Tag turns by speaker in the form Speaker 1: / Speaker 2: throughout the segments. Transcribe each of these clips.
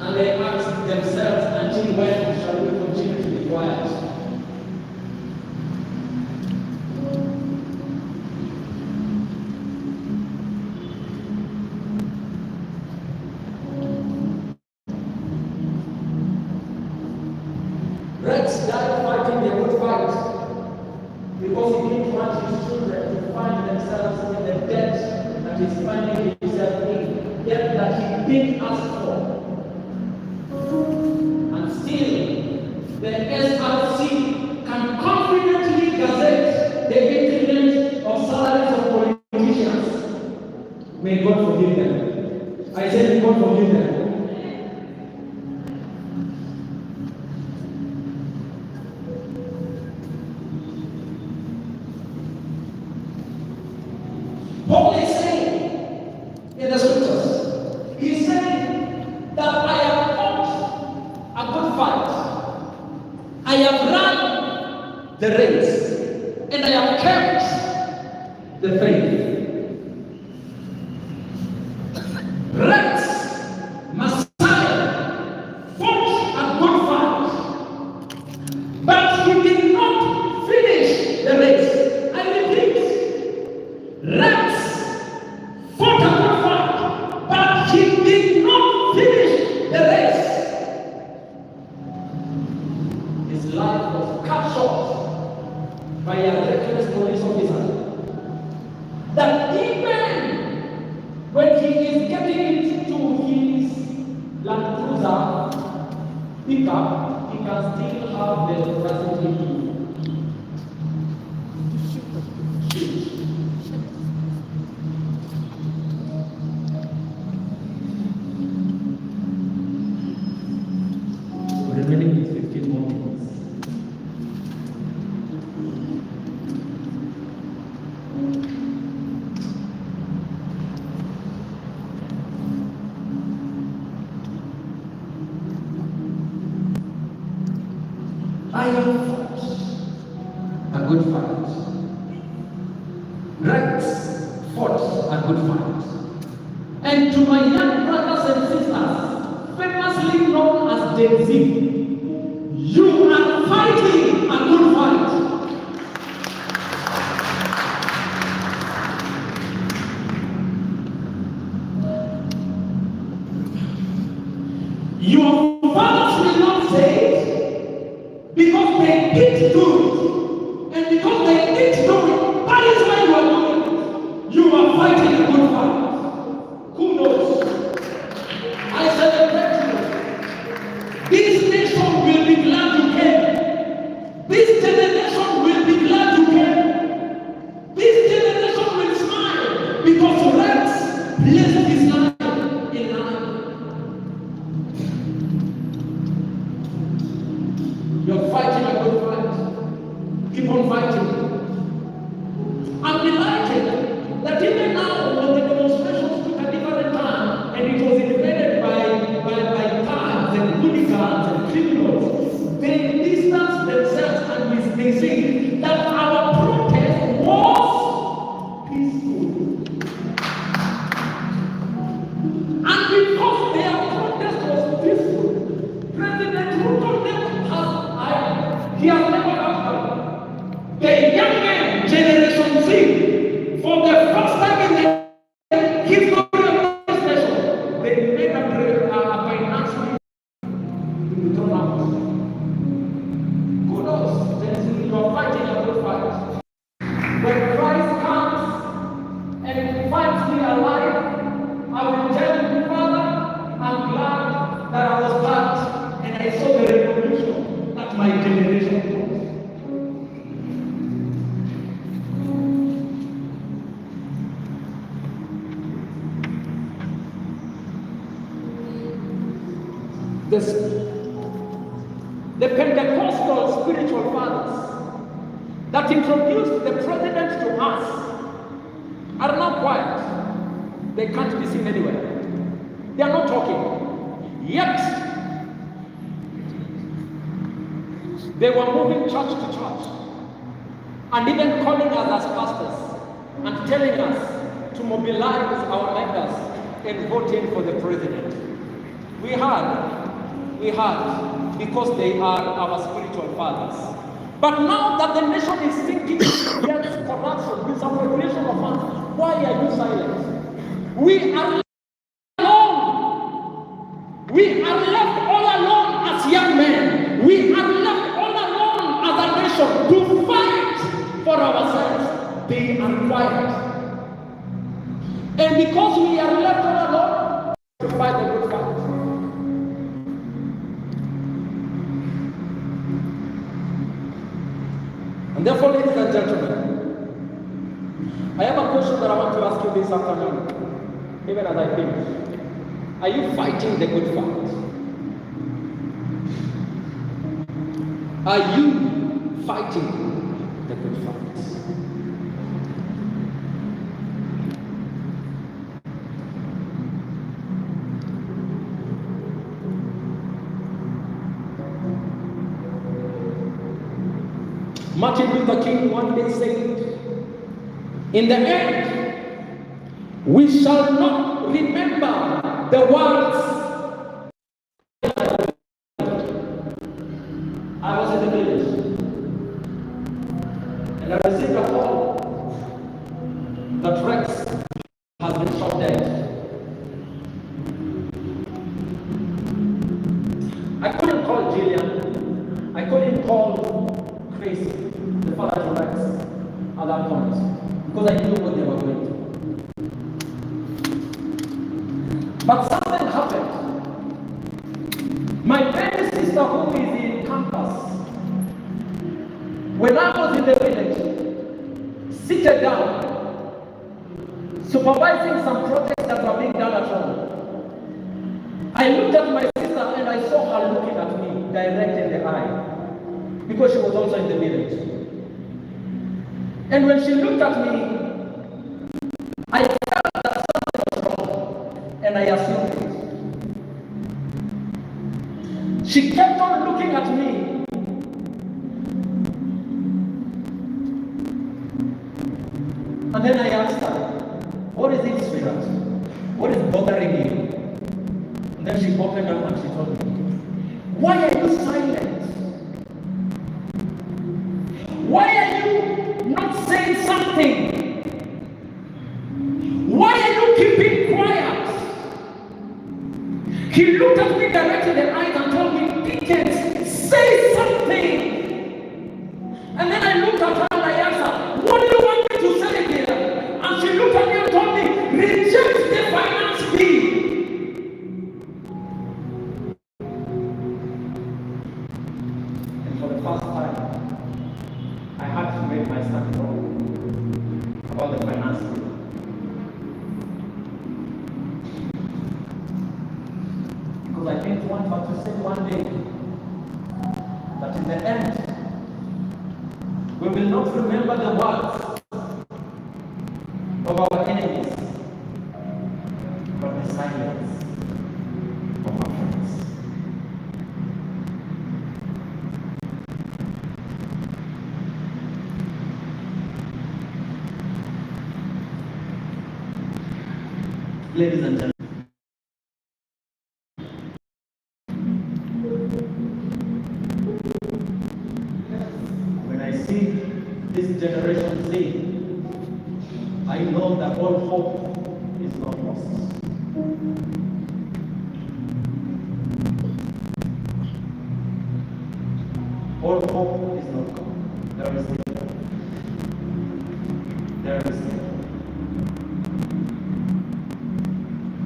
Speaker 1: And they asked themselves, until when shall we continue to be quiet? Rex died fighting the good fight because he didn't want his children to find themselves in the debt that he's finding himself in, yet that he didn't ask for. And still, the SRC can confidently gazette the increment of salaries of politicians. May God forgive them. I said, may God forgive them. Paul is saying in the scriptures, he's saying that I have fought a good fight. I have run the race, and I have kept the faith. Rex, Messiah, fought a good fight, but he did not finish the race. I repeat, Rex fought a good fight, but he did not finish the race. His life was cut short by a reckless police officer. That even when he is getting into his Land Cruiser pickup, he can still have the capacity to shoot. Remaining is 15 more minutes. I have fought a good fight. Rex fought a good fight. And to my young brothers and sisters, famously known as Gen Z, you are fighting a good fight. Your fathers will not say it because they did do it. And because they did do it, that is why you are doing it. You are fighting a good fight. Who knows? I celebrate you. This nation will be glad you came. This generation will be glad you came. This generation will smile because Rex blessed his life in life. You're fighting a good fight. Keep on fighting. I'm delighted that even now, when the demonstrations took a different turn and it was invaded by thugs and hooligans and criminals, they distanced themselves and they say that our protest was peaceful. And because their protest was peaceful, President Ruto he has never happened. The young men, Generation Z, for the first time in the history of this nation, they made a financial return. Kudos, Gen Z, you are fighting a good fight. When Christ comes and finds me alive, I will tell you, Father, I'm glad that I was part and I saw the revolution that my generation was. The Pentecostal spiritual fathers that introduced the president to us are now quiet. They can't be seen anywhere. They are not talking. Yet, they were moving church to church and even calling us as pastors and telling us to mobilize our members in voting for the president. We heard we had because they are our spiritual fathers. But now that the nation is sinking, yet corruption, misappropriation of funds, why are you silent? We are left alone. We are left all alone as young men. We are left all alone as a nation to fight for ourselves. They are quiet. And because we are left all alone, to fight the good fight. And therefore, ladies and gentlemen, I have a question that I want to ask you this afternoon, even as I finish. Are you fighting the good fight? Are you fighting the good fight? Martin Luther King one day said, in the end, we shall not remember the words. I was in the village, and I received a call that Rex has been shot dead. I couldn't call Jillian. I couldn't call Chris, the father of Rex, at that point, because I knew what they were going to. But something happened. My baby sister, who is in campus, when I was in the village, seated down, supervising some projects that were being done at home, I looked at my sister and I saw her looking at me direct in the eye, because she was also in the village. And when she looked at me, I felt that something was wrong, and I assumed it. She kept on looking at me. And then I asked her, what is it, sweetheart? What is bothering you? And then she opened up and she told me, why are you silent? Why are you not saying something? Why are you keeping quiet? He looked at me directly in the eyes and told me, Dickens, say something. And then I looked at her and I asked her, what do you want me to say here? And she looked at me and told me, reject the finance bill. And for the first time, I had to make my stand wrong about the finance bill. Because I didn't want her to say one day that in the end, we will not remember the words of our enemies, but the silence of our friends. Ladies and gentlemen, when I see this generation Z, I know that all hope is not lost. All hope is not gone. There is still. There is still.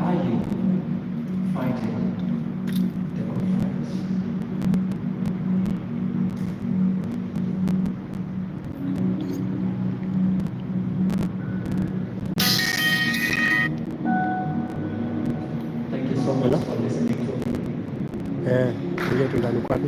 Speaker 1: Are you fighting the good fight? Thank you so much for listening to me.
Speaker 2: Ile tulikuwa